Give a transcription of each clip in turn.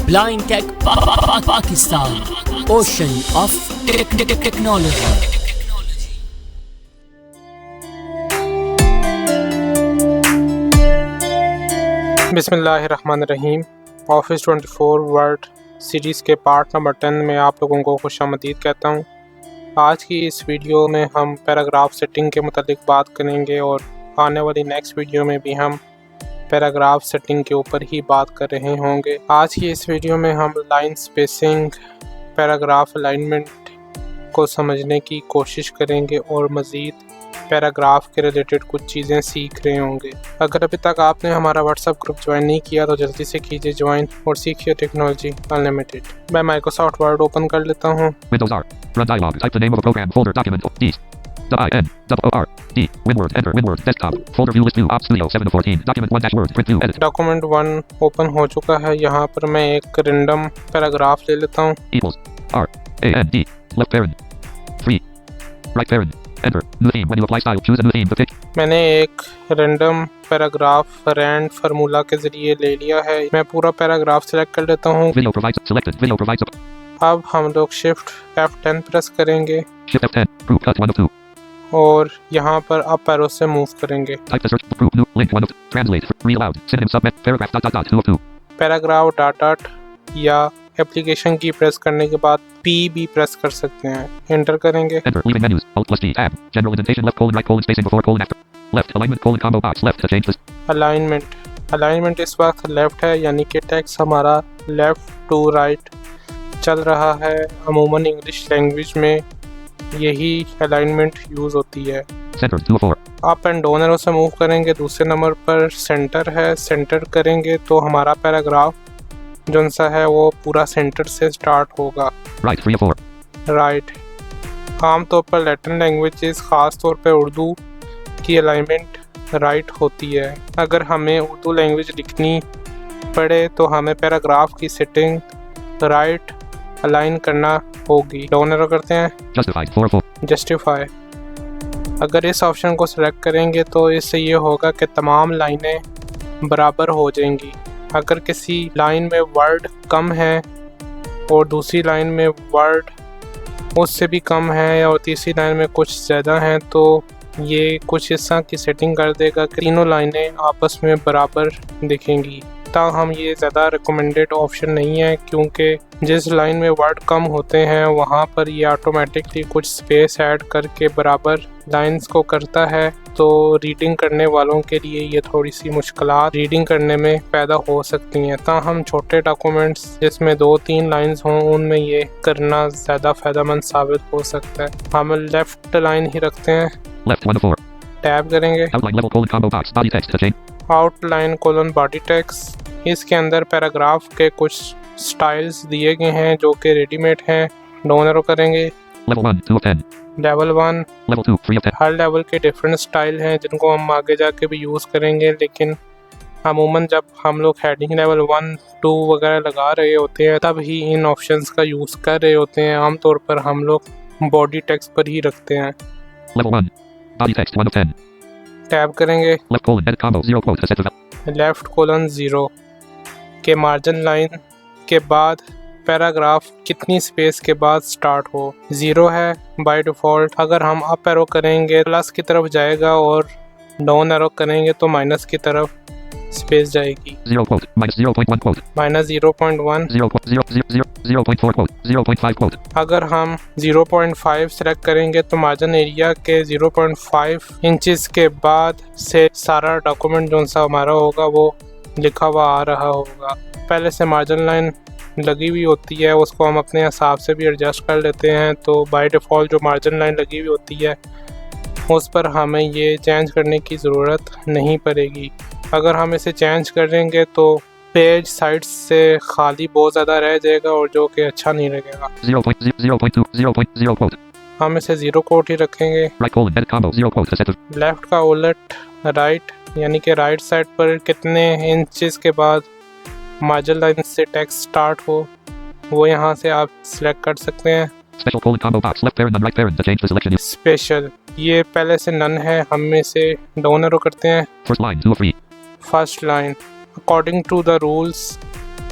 Blind Tech Pakistan, Ocean of Technology. बिस्मिल्लाहिर्रहमानिर्रहीम। Office 24 word series के part number 10 में आप लोगों को खुशामदीद कहता हूँ। आज की इस वीडियो में हम पैराग्राफ सेटिंग के मुतालिक बात करेंगे और आने वाली नेक्स्ट वीडियो में भी हम पैराग्राफ सेटिंग के ऊपर ही बात कर रहे होंगे। आज की इस वीडियो में हम लाइन स्पेसिंग, पैराग्राफ अलाइनमेंट को समझने की कोशिश करेंगे और मज़ीद पैराग्राफ के रिलेटेड कुछ चीज़ें सीख रहे होंगे। अगर अभी तक आपने हमारा व्हाट्सएप ग्रुप ज्वाइन नहीं किया तो जल्दी से कीजिए ज्वाइन और सीखिए टेक्नोलॉजी अनलिमिटेड। मैं माइक्रोसॉफ्ट वर्ड ओपन कर लेता हूँ। Windows R. Run dialog. Type the name of a program, folder, document, D. W-I-N-W-O-R-D. WinWord. Enter. WinWord. Desktop. Folder view list 2. Op Studio 7 of 14. Document 1-Word. Print 2. Edit. Document 1 open हो चुका है। यहाँ पर मैं एक रेंडम पैराग्राफ ले लेता हूँ। Equals. R. A-N-D. Left parent. 3. Right parent. Enter. New theme. When you apply style, choose a new theme to pick. मैंने एक रेंडम पैराग्राफ रैंड फार्मूला के जरिए ले लिया है। मैं पूरा पैराग्राफ सेलेक्ट कर लेता हूँ। Video provides selected. Video provides a अब हम लोग शिफ्ट F10 प्रेस करेंगे Shift F10. Group cut 1 of 2. और यहाँ पर अप एरो से मूव करेंगे। Type the search group new link 1 of 2. Translate. Read aloud. Synonym submit. Paragraph dot 2 of 2. Paragraph dot या एप्लीकेशन की प्रेस करने के बाद P भी प्रेस कर सकते हैं। एंटर करेंगे। Enter. Leaving menus. Alt plus G. Tab. General indentation left colon right colon spacing before colon after. Left. Alignment colon combo box left to change this. Alignment इस वक्त लेफ्ट है, यानी कि टेक्स्ट हमारा लेफ्ट टू राइट चल रहा है। अमूमन इंग्लिश लैंग्वेज में यही अलाइनमेंट यूज़ होती है। Center 2 of 4. Up and down arrow से मूव करेंगे। दूसरे नंबर पर सेंटर है, सेंटर करेंगे तो हमारा पैराग्राफ जो सा है वो पूरा सेंटर से स्टार्ट होगा। Right 3 of 4. राइट आमतौर पर लैटिन लैंग्वेजेस, ख़ास तौर पर उर्दू की अलाइनमेंट राइट होती है। अगर हमें उर्दू लैंग्वेज लिखनी पड़े तो हमें पैराग्राफ की सेटिंग राइट अलाइन करना होगी। डाउन एरो करते हैं। Justified 4 of 4. जस्टिफाई। अगर इस ऑप्शन को सिलेक्ट करेंगे तो इससे ये होगा कि तमाम लाइनें बराबर हो जाएंगी। अगर किसी लाइन में वर्ड कम है और दूसरी लाइन में वर्ड उससे भी कम है और तीसरी लाइन में कुछ ज़्यादा हैं तो ये कुछ इस तरह की सेटिंग कर देगा कि तीनों लाइनें आपस में बराबर दिखेंगी। ताहम ये ज़्यादा रिकमेंडेड ऑप्शन नहीं है, क्योंकि जिस लाइन में वर्ड कम होते हैं वहाँ पर ये ऑटोमेटिकली कुछ स्पेस ऐड करके बराबर लाइंस को करता है। तो रीडिंग करने वालों के लिए ये थोड़ी सी मुश्किलात रीडिंग करने में पैदा हो सकती हैं। ताहम छोटे डॉक्यूमेंट्स जिसमें 2-3 लाइंस हों उनमें ये करना ज़्यादा फ़ायदेमंद साबित हो सकता है। हम लेफ़्ट लाइन ही रखते हैं। Left 1 of 4. टैब करेंगे। Outline level colon combo box. Body text to change. Outline colon body text. इसके अंदर पैराग्राफ के कुछ स्टाइल्स दिए गए हैं जो कि रेडीमेड हैं। डाउन एरो करेंगे। Level 1 2 of 10. Level 1, Level 2 3 of 10. Her level के डिफरेंट स्टाइल हैं जिनको हम आगे जाके भी यूज़ करेंगे, लेकिन अमूमन जब हम लोग हेडिंग लेवल 1, 2 वगैरह लगा रहे होते हैं तब ही इन ऑप्शंस का यूज़ कर रहे होते हैं। आमतौर पर हम लोग बॉडी टेक्स्ट पर ही रखते हैं। Level 1. Body text 1 of 10. Tab करेंगे। Left colon edit combo 0 quote to set the left colon 0 के मार्जिन लाइन के बाद पैराग्राफ कितनी स्पेस के बाद स्टार्ट हो। 0 है बाय डिफ़ॉल्ट। अगर हम अप एरो करेंगे प्लस की तरफ जाएगा और डाउन एरो करेंगे तो माइनस की तरफ स्पेस जाएगी। 0 quote minus 0.1 quote minus 0.1। 0.0 quote 0.5 quote. अगर हम 0.5 सेलेक्ट करेंगे तो मार्जिन एरिया के 0.5 इंचेस के बाद से सारा डॉक्यूमेंट जो सा हमारा होगा वो लिखा हुआ आ रहा होगा। पहले से मार्जिन लाइन लगी हुई होती है, उसको हम अपने हिसाब से भी एडजस्ट कर लेते हैं। तो बाय डिफ़ॉल्ट जो मार्जिन लाइन लगी हुई होती है उस पर हमें ये चेंज करने की ज़रूरत नहीं पड़ेगी। अगर हम इसे चेंज करेंगे तो पेज साइड्स से खाली बहुत ज़्यादा रह जाएगा और जो कि अच्छा नहीं लगेगा। 0.0 quote. हम इसे 0 कोट ही रखेंगे। Right colon edit combo 0 quote to set the left का उलट राइट, यानी कि राइट साइड पर कितने इंचेस के बाद मार्जिन लाइन से टेक्स्ट स्टार्ट हो वो यहाँ से आप सिलेक्ट कर सकते हैं। special colon combo box left parent and right parent to change the selection. Special ये पहले से नन है, हम में से डाउन एरो करते हैं। First line 2 of 3. First line according to the rules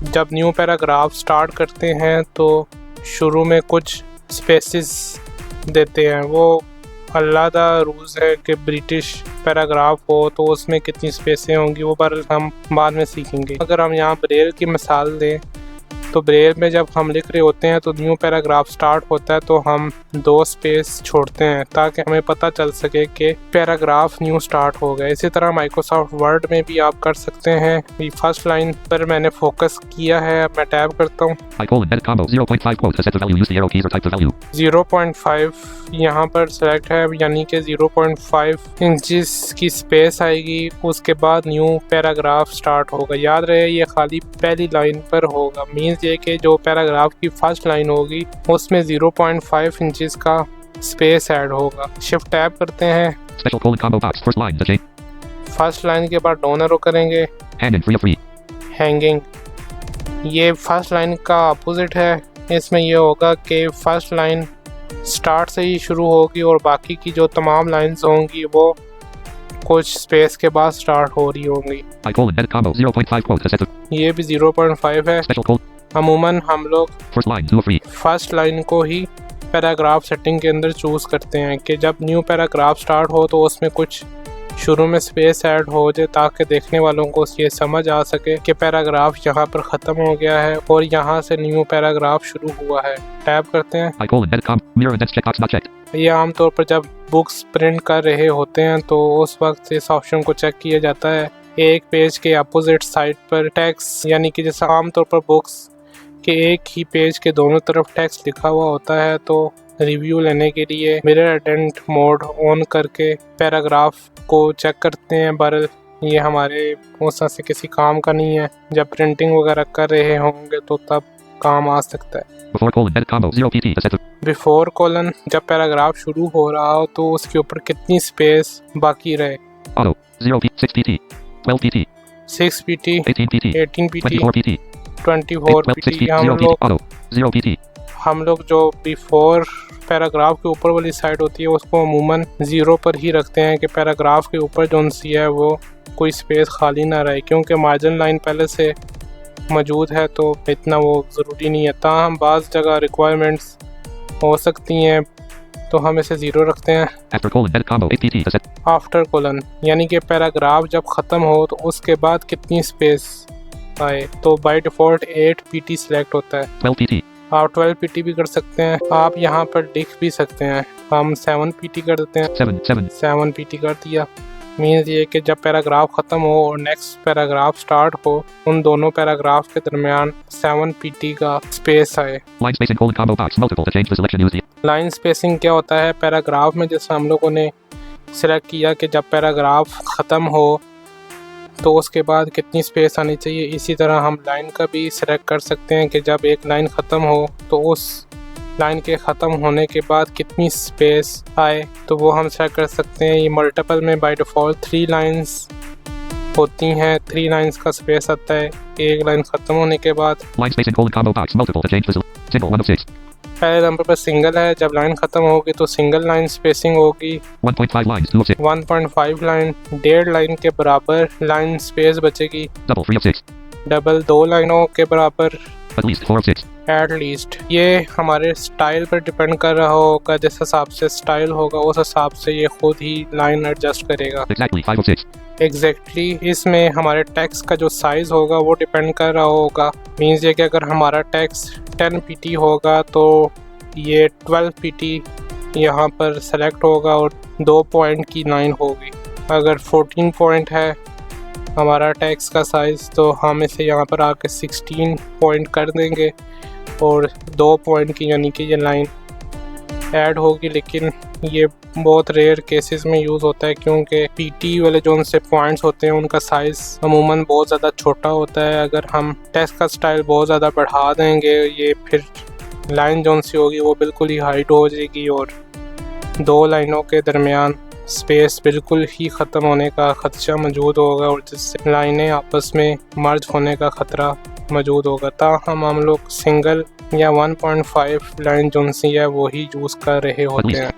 जब न्यू पैराग्राफ स्टार्ट करते हैं तो शुरू में कुछ स्पेसेस देते हैं। वो अलग रूल्स है कि ब्रिटिश पैराग्राफ हो तो उसमें कितनी स्पेसें होंगी, वो पर हम बाद में सीखेंगे। अगर हम यहाँ ब्रेल की मिसाल दें तो ब्रेल में जब हम लिख रहे होते हैं तो न्यू पैराग्राफ स्टार्ट होता है तो हम 2 स्पेस छोड़ते हैं ताकि हमें पता चल सके कि पैराग्राफ न्यू स्टार्ट हो गया। इसी तरह माइक्रोसॉफ्ट वर्ड में भी आप कर सकते हैं। फर्स्ट लाइन पर मैंने फोकस किया है, अब मैं टैब करता हूँ। 0.5 यहाँ पर सेलेक्ट है, यानी कि 0.5 इंचेस की स्पेस आएगी, उसके बाद न्यू पैराग्राफ स्टार्ट होगा। याद रहे ये खाली पहली लाइन पर होगा, मीन्स ये कि जो पैराग्राफ की फर्स्ट लाइन होगी उसमें 0.5 इंचेस का स्पेस ऐड होगा। शिफ्ट टैब करते हैं, फर्स्ट लाइन के बाद डाउन एरो करेंगे, हैंगिंग। ये फर्स्ट लाइन का अपोजिट है, इसमें ये होगा कि फर्स्ट लाइन स्टार्ट से ही शुरू होगी और बाकी की जो तमाम लाइंस होंगी वो कुछ स्पेस के बाद स्टार्ट हो रही होंगी। ये भी 0.5 है। अमूमन हम लोग फर्स्ट लाइन को ही पैराग्राफ सेटिंग के अंदर चूज़ करते हैं कि जब न्यू पैराग्राफ स्टार्ट हो तो उसमें कुछ शुरू में स्पेस ऐड हो जाए ताकि देखने वालों को ये समझ आ सके कि पैराग्राफ यहाँ पर ख़त्म हो गया है और यहाँ से न्यू पैराग्राफ शुरू हुआ है। टैब करते हैं। ये आमतौर पर जब बुक्स प्रिंट कर रहे होते हैं तो उस वक्त इस ऑप्शन को चेक किया जाता है। एक पेज के अपोजिट साइड पर टेक्स्ट, यानी कि जैसा आमतौर पर बुक्स के एक ही पेज के दोनों तरफ टेक्स्ट लिखा हुआ होता है तो रिव्यू लेने के लिए मिरर अटेंट मोड ऑन करके पैराग्राफ को चेक करते हैं। बहरहाल ये हमारे उस से किसी काम का नहीं है, जब प्रिंटिंग वगैरह कर रहे होंगे तो तब काम आ सकता है। बिफोर कोलन, जब पैराग्राफ शुरू हो रहा हो तो उसके ऊपर कितनी स्पेस बाकी रहे। 6 pt, 18 pt, 24 pt। हम लोग जो बिफोर पैराग्राफ के ऊपर वाली साइड होती है उसको अमूमन 0 पर ही रखते हैं कि पैराग्राफ के ऊपर जो सी है वो कोई स्पेस खाली ना रहे, क्योंकि मार्जिन लाइन पहले से मौजूद है तो इतना वो ज़रूरी नहीं है। ताहम बाज़ जगह रिक्वायरमेंट्स हो सकती हैं तो हम इसे 0 रखते हैं। आफ्टर कोलन, यानी कि पैराग्राफ जब ख़त्म हो तो उसके बाद कितनी स्पेस आए, तो बाय डिफ़ॉल्ट 8 pt सिलेक्ट होता है। आप 12 pt भी कर सकते हैं, आप यहाँ पर लिख भी सकते हैं। हम 7 pt कर देते हैं। 7 pt कर दिया। मीन्स ये कि जब पैराग्राफ ख़त्म हो और नेक्स्ट पैराग्राफ स्टार्ट हो उन दोनों पैराग्राफ के दरमियान 7 pt का स्पेस आए। लाइन स्पेसिंग क्या होता है पैराग्राफ में, जैसे हम लोगों ने सिलेक्ट किया कि जब पैराग्राफ ख़त्म हो तो उसके बाद कितनी स्पेस आनी चाहिए, इसी तरह हम लाइन का भी सिलेक्ट कर सकते हैं कि जब एक लाइन ख़त्म हो तो उस लाइन के ख़त्म होने के बाद कितनी स्पेस आए, तो वो हम सेलेक्ट कर सकते हैं। ये मल्टीपल में बाय डिफ़ॉल्ट 3 लाइंस होती हैं, 3 लाइंस का स्पेस आता है एक लाइन ख़त्म होने के बाद। पहले नंबर पर सिंगल है, जब लाइन ख़त्म होगी तो सिंगल लाइन स्पेसिंग होगी 1.5 लाइन, 1.5 लाइन के बराबर लाइन स्पेस बचेगी। डबल 2 लाइनों के बराबर एट लीस्ट। ये हमारे स्टाइल पर डिपेंड कर रहा होगा, जिस हिसाब से स्टाइल होगा उस हिसाब से ये खुद ही लाइन एडजस्ट करेगा। एग्जैक्टली इसमें हमारे टेक्स्ट का जो साइज़ होगा वो डिपेंड कर रहा होगा। मीन्स ये कि अगर हमारा टेक्स्ट 10 pt होगा तो ये 12 pt यहाँ पर सेलेक्ट होगा और 2 पॉइंट की लाइन होगी। अगर 14 पॉइंट है हमारा टेक्स्ट का साइज़ तो हम इसे यहाँ पर आके 16 पॉइंट कर देंगे और 2 पॉइंट की यानी कि ये लाइन ऐड होगी। लेकिन ये बहुत रेयर केसेस में यूज़ होता है क्योंकि PT वाले जो उनसे पॉइंट्स होते हैं उनका साइज़ अमूमन बहुत ज़्यादा छोटा होता है। अगर हम टेक्स्ट का स्टाइल बहुत ज़्यादा बढ़ा देंगे ये फिर लाइन जो सी होगी वो बिल्कुल ही हाइट हो जाएगी और 2 लाइनों के दरमियान स्पेस बिल्कुल ही ख़त्म होने का खदशा मौजूद होगा और जिससे लाइनें आपस में मर्ज होने का ख़तरा मौजूद होगा। ताहम हम लोग सिंगल या 1.5 लाइन जो सी है वो ही यूज़ कर रहे होते हैं।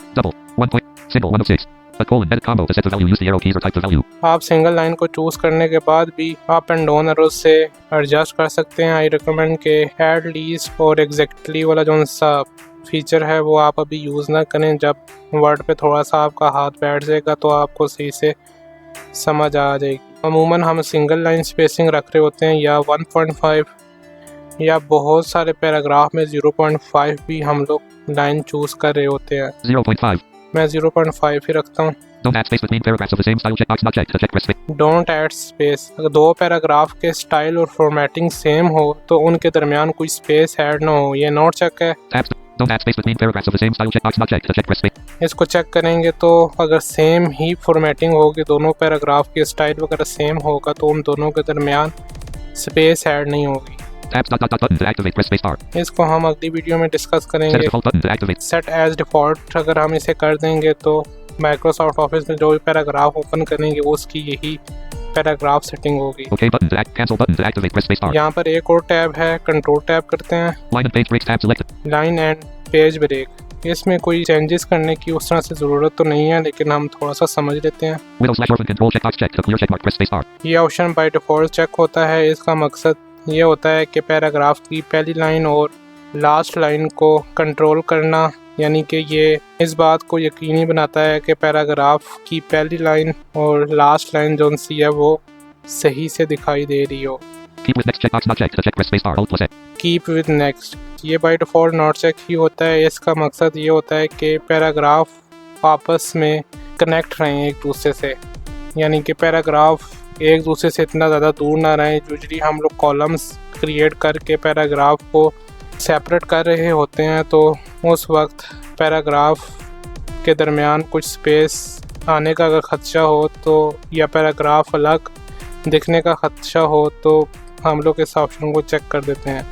A colon edit combo to set the value. Use the arrow keys or type the value. आप सिंगल लाइन को चूज करने के बाद भी अप एंड डाउन एरोज से एडजस्ट कर सकते हैं। आई रिकमेंड के एट लीस्ट और एग्जैक्टली वाला जो सा फीचर है वो आप अभी यूज़ ना करें। जब वर्ड पे थोड़ा सा आपका हाथ बैठ जाएगा तो आपको सही से समझ आ जाएगी। अमूमन हम सिंगल लाइन स्पेसिंग रख रहे होते हैं या 1.5 या बहुत सारे पैराग्राफ में 0.5 भी हम लोग लाइन चूज कर रहे होते हैं। 0.5. मैं 0.5 ही रखता हूँ। Don't add space between paragraphs of the same style. Checkbox not checked. To check press space. Don't add space. अगर दो पैराग्राफ के स्टाइल और फॉर्मेटिंग सेम हो तो उनके दरमियान कोई स्पेस ऐड ना हो, ये नोट चेक है। Tabs. Don't add space between paragraphs of the same style. Checkbox not checked. To check press space. इसको चेक करेंगे तो अगर सेम ही फॉर्मेटिंग होगी, दोनों पैराग्राफ के स्टाइल वगैरह सेम होगा तो उन दोनों के दरमियान स्पेस ऐड नहीं होगी। Tabs dot dot dot button to activate. Press space bar. इसको हम अगली वीडियो में डिस्कस Set करेंगे। as default button to activate. Set as default अगर हम इसे कर देंगे तो माइक्रोसॉफ्ट ऑफिस में जो भी पैराग्राफ ओपन करेंगे उसकी यही पैराग्राफ सेटिंग होगी। OK button to act. Cancel button to activate. Press space bar. यहाँ पर एक और टैब है, कंट्रोल टैब करते हैं। Line and page breaks tab selected. Line and page break, इसमें कोई चेंजेस करने की उस तरह से ज़रूरत तो नहीं है, लेकिन हम थोड़ा सा समझ लेते हैं। Windows/orphan control checkbox checked. To clear checkmark. Press space bar. ये ऑप्शन बाय डिफ़ॉल्ट चेक होता है। इसका मकसद ये होता है कि पैराग्राफ की पहली लाइन और लास्ट लाइन को कंट्रोल करना, यानी कि ये इस बात को यकीनी बनाता है कि पैराग्राफ की पहली लाइन और लास्ट लाइन जो सी है वो सही से दिखाई दे रही हो। Keep with next checkbox not checked. To check press space bar. Alt+A. Keep with next, ये बाय डिफ़ॉल्ट नॉट चेक ही होता है। इसका मकसद ये होता है कि पैराग्राफ आपस में कनेक्ट रहें एक दूसरे से, यानी कि पैराग्राफ एक दूसरे से इतना ज़्यादा दूर ना रहें। यूजुअली हम लोग कॉलम्स क्रिएट करके पैराग्राफ को सेपरेट कर रहे होते हैं तो उस वक्त पैराग्राफ के दरमियान कुछ स्पेस आने का अगर ख़दशा हो तो या पैराग्राफ अलग दिखने का ख़दशा हो तो हम लोग इस ऑप्शन को चेक कर देते हैं।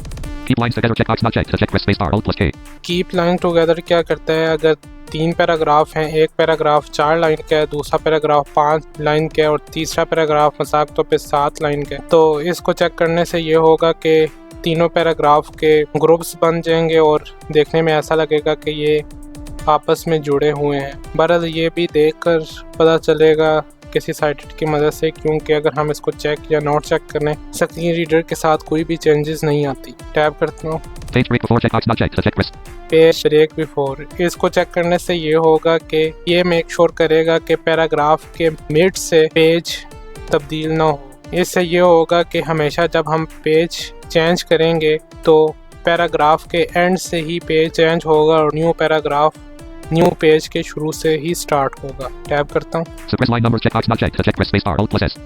Keep lines together checkbox not checked. To check press space bar. Alt+K. Keep line together क्या करता है, अगर 3 पैराग्राफ हैं, एक पैराग्राफ 4 लाइन का है, दूसरा पैराग्राफ 5 लाइन का है और तीसरा पैराग्राफ मजाक तो पे 7 लाइन का है, तो इसको चेक करने से ये होगा कि तीनों पैराग्राफ के ग्रुप्स बन जाएंगे और देखने में ऐसा लगेगा कि ये आपस में जुड़े हुए हैं। बहरहाल ये भी देखकर पता चलेगा किसी साइटेड की मदद से, क्योंकि अगर हम इसको चेक या नोट चेक करें स्क्रीन रीडर के साथ कोई भी चेंजेस नहीं आती। टैब करता हूँ Page break before checkbox not checked. To check press. Page break before, इसको चेक करने से ये होगा कि ये मेक श्योर करेगा कि पैराग्राफ के मिड से पेज तब्दील ना हो। इससे ये होगा कि हमेशा जब हम पेज चेंज करेंगे तो पैराग्राफ के एंड से ही पेज चेंज होगा और न्यू पैराग्राफ न्यू पेज के शुरू से ही स्टार्ट होगा। टैब करता हूँ Suppress line numbers checkbox not checked. To check press space bar. Alt+S.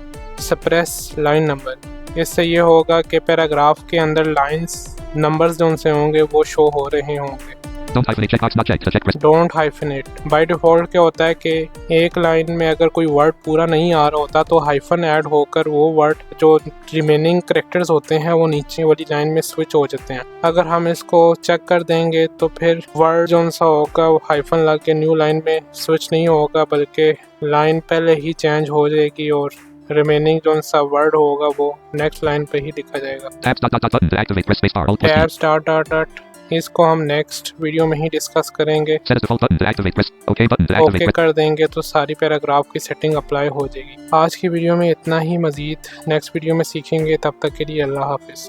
Suppress line number, इससे ये होगा कि पैराग्राफ के अंदर लाइंस नंबर्स जो उनसे होंगे वो शो हो रहे होंगे। Don't hyphenate checkbox not checked. To check press. Don't hyphenate, by default क्या होता है कि एक लाइन में अगर कोई वर्ड पूरा नहीं आ रहा होता तो हाइफन ऐड होकर वो वर्ड जो रिमेनिंग करेक्टर्स होते हैं वो नीचे वाली लाइन में स्विच हो जाते हैं। अगर हम इसको चेक कर देंगे तो फिर वर्ड जो सा होगा वो हाइफन लग के न्यू लाइन में स्विच नहीं होगा, बल्कि लाइन पहले ही चेंज हो जाएगी और रिमेनिंग जो सा वर्ड होगा वो नेक्स्ट लाइन पे ही लिखा जाएगा। Tabs dot dot dot button to activate. Press space bar. Alt+D. Tabs dot dot dot, इसको हम नेक्स्ट वीडियो में ही डिस्कस करेंगे। Set as default button to activate. Press OK button to activate. Okay कर देंगे तो सारी पैराग्राफ की setting apply हो जाएगी। आज की वीडियो में इतना ही, मज़ीद नेक्स्ट वीडियो में सीखेंगे। तब तक के लिए अल्लाह हाफिज़।